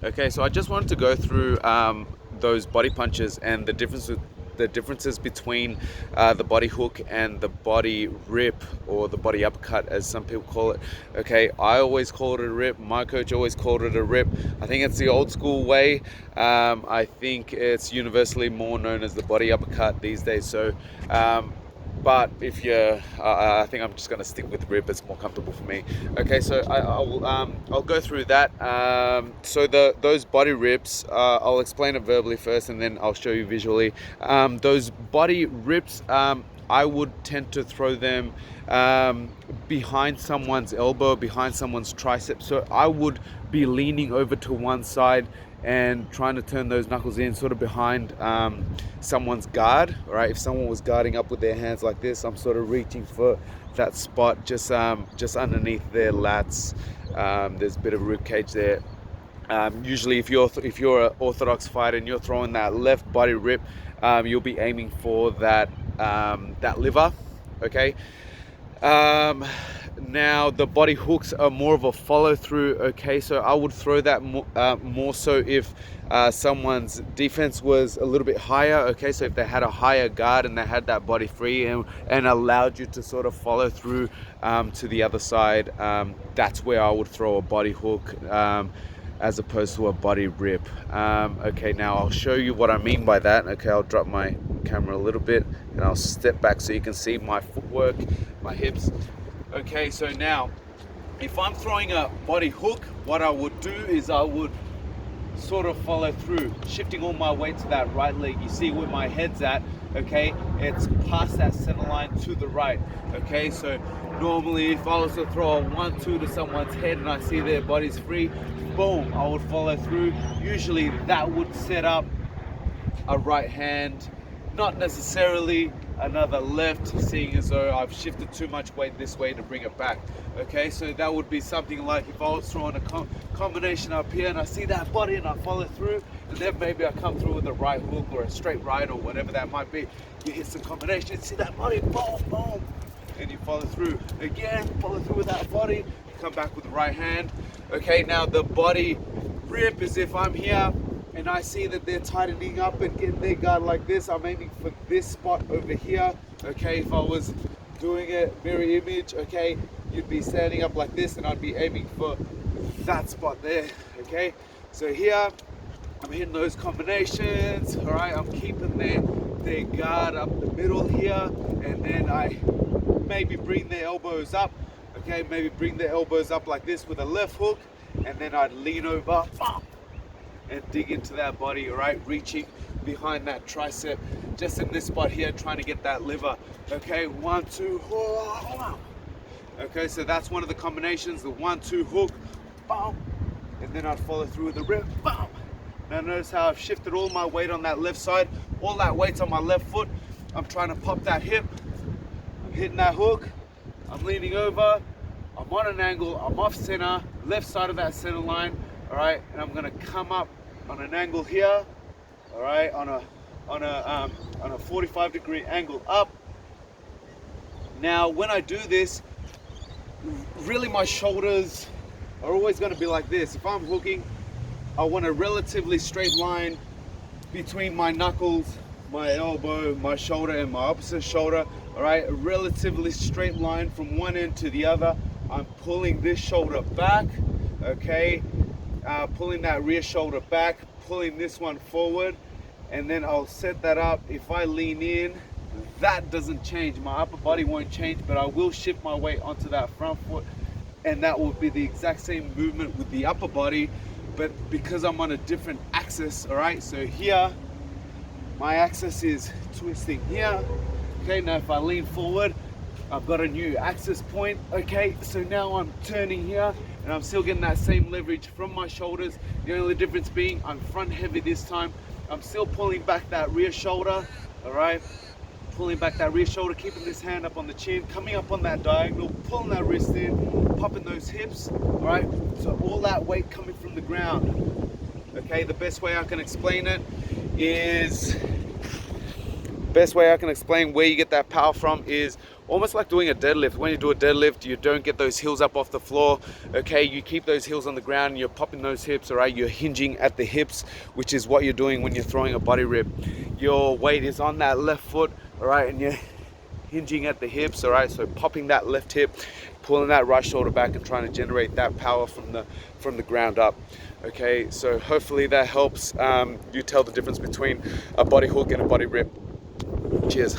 Okay, so I just wanted to go through those body punches and the differences between the body hook and the body rip, or the body uppercut as some people call it. Okay, I always call it a rip. My coach always called it a rip. I think it's the old school way. I think it's universally more known as the body uppercut these days. So but if you're, I think I'm just going to stick with rip. It's more comfortable for me. Okay, so I'll go through that. So those body rips, I'll explain it verbally first, and then I'll show you visually. Those body rips, I would tend to throw them behind someone's elbow, behind someone's tricep. So I would be leaning over to one side and trying to turn those knuckles in sort of behind someone's guard. All right, if someone was guarding up with their hands like this, I'm sort of reaching for that spot just underneath their lats. There's a bit of rib cage there. Usually if you're an orthodox fighter and you're throwing that left body rip, you'll be aiming for that liver. Okay. Now the body hooks are more of a follow through. Okay, so I would throw that more so if someone's defense was a little bit higher. Okay, so if they had a higher guard and they had that body free and allowed you to sort of follow through to the other side, that's where I would throw a body hook as opposed to a body rip. Okay, now I'll show you what I mean by that. Okay, I'll drop my camera a little bit and I'll step back so you can see my footwork, my hips. Okay, so now if I'm throwing a body hook, what I would do is I would sort of follow through, shifting all my weight to that right leg. You see where my head's at. Okay, it's past that center line to the right. Okay, so normally if I was to throw a 1-2 to someone's head and I see their body's free, boom, I would follow through. Usually that would set up a right hand, not necessarily another left, seeing as though I've shifted too much weight this way to bring it back. Okay, so that would be something like if I was throwing a combination up here and I see that body and I follow through, and then maybe I come through with a right hook or a straight right or whatever that might be. You hit some combination, see that body, boom, boom, and you follow through. Again, follow through with that body, you come back with the right hand. Okay, now the body rip is if I'm here and I see that they're tightening up and getting their guard like this, I'm aiming for this spot over here. Okay, if I was doing it mirror image, okay, you'd be standing up like this and I'd be aiming for that spot there. Okay, so here I'm hitting those combinations. All right, I'm keeping their guard up the middle here, and then I maybe bring their elbows up. Okay, maybe bring their elbows up like this with a left hook, and then I'd lean over and dig into that body. All right, reaching behind that tricep, just in this spot here, trying to get that liver. Okay, 1-2, okay, so that's one of the combinations, the 1-2 hook, boom, and then I'd follow through with the rip, boom. Now notice how I've shifted all my weight on that left side, all that weight's on my left foot. I'm trying to pop that hip, I'm hitting that hook, I'm leaning over, I'm on an angle, I'm off center, left side of that center line. All right, and I'm gonna come up on an angle here. All right, on a 45-degree angle up. Now, when I do this, really my shoulders are always going to be like this. If I'm hooking, I want a relatively straight line between my knuckles, my elbow, my shoulder, and my opposite shoulder. All right, a relatively straight line from one end to the other. I'm pulling this shoulder back. Okay. Pulling that rear shoulder back, pulling this one forward, and then I'll set that up. If I lean in, that doesn't change. My upper body won't change, but I will shift my weight onto that front foot, and that will be the exact same movement with the upper body, but because I'm on a different axis. All right, so here, my axis is twisting here. Okay, now if I lean forward, I've got a new axis point. Okay, so now I'm turning here and I'm still getting that same leverage from my shoulders. The only difference being I'm front heavy this time. I'm still pulling back that rear shoulder. All right, pulling back that rear shoulder, keeping this hand up on the chin, coming up on that diagonal, pulling that wrist in, popping those hips. All right, so all that weight coming from the ground. Okay, the best way I can explain it is Best way I can explain where you get that power from is almost like doing a deadlift. When you do a deadlift, you don't get those heels up off the floor, okay? You keep those heels on the ground and you're popping those hips, all right? You're hinging at the hips, which is what you're doing when you're throwing a body rip. Your weight is on that left foot, all right? And you're hinging at the hips, all right? So popping that left hip, pulling that right shoulder back and trying to generate that power from the ground up. Okay, so hopefully that helps you tell the difference between a body hook and a body rip. Cheers.